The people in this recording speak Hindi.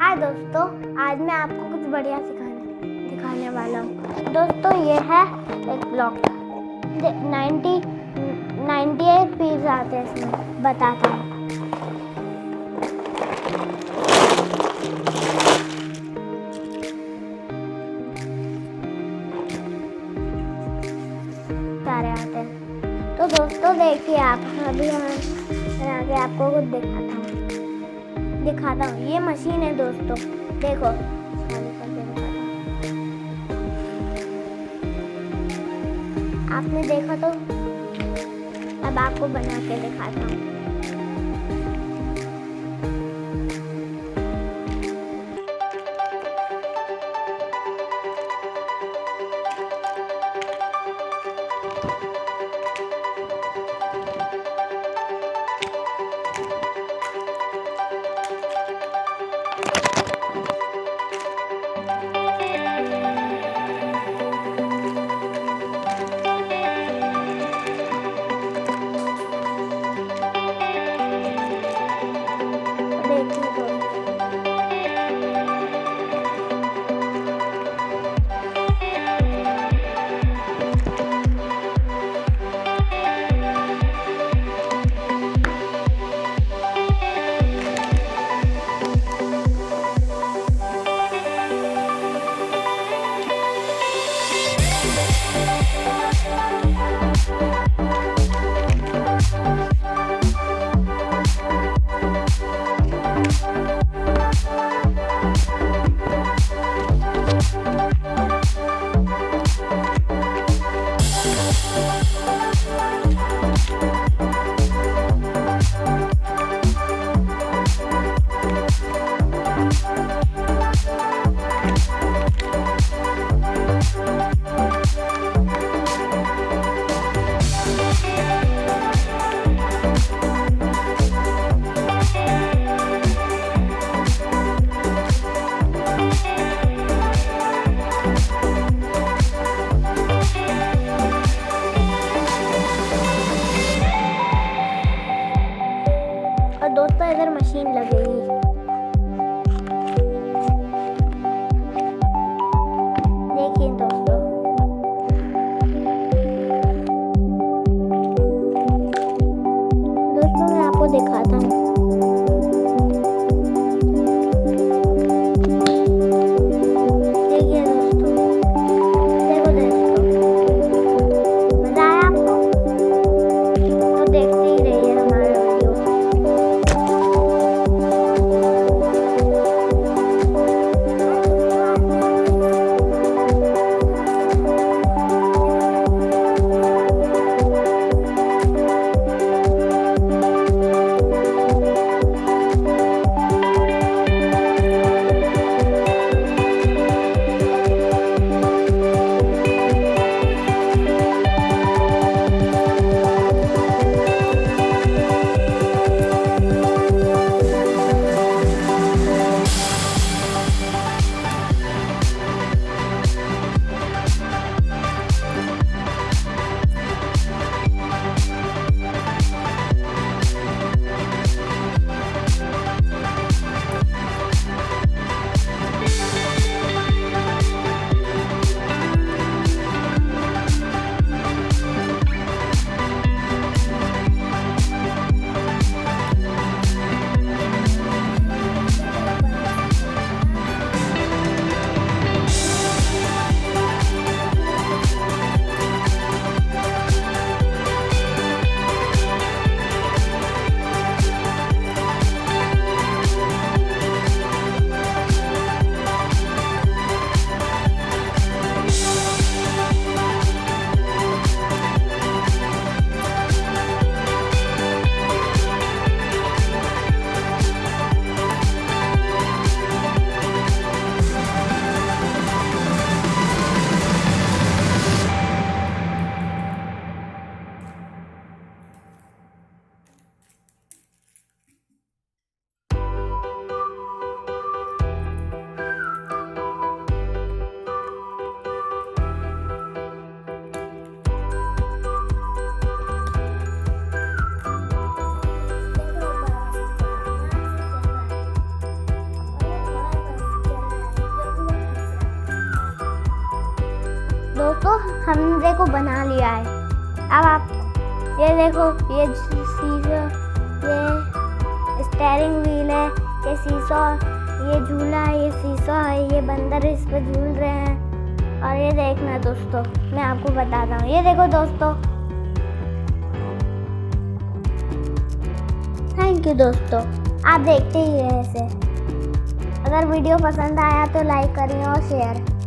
हाय दोस्तों, आज मैं आपको कुछ बढ़िया दिखाने वाला हूँ। दोस्तों ये है एक ब्लॉग। 98 पीस आते हैं इसमें, बताता हूँ। सारे आते हैं। तो दोस्तों देखिए, आप अभी हम आगे आपको कुछ दिखाता हूँ। ये मशीन है दोस्तों, देखो चालू करके दिखाता हूँ। आपने देखा तो अब आपको बना के दिखाता हूँ। हमने को बना लिया है। अब आप ये देखो, ये शीशा, ये स्टेयरिंग व्हील है, ये शीशा, ये झूला है, ये शीशा है, ये बंदर इस पर झूल रहे हैं। और ये देखना दोस्तों, मैं आपको बताता हूँ, ये देखो दोस्तों। थैंक यू दोस्तों, आप देखते ही रहे ऐसे। अगर वीडियो पसंद आया तो लाइक करिए और शेयर।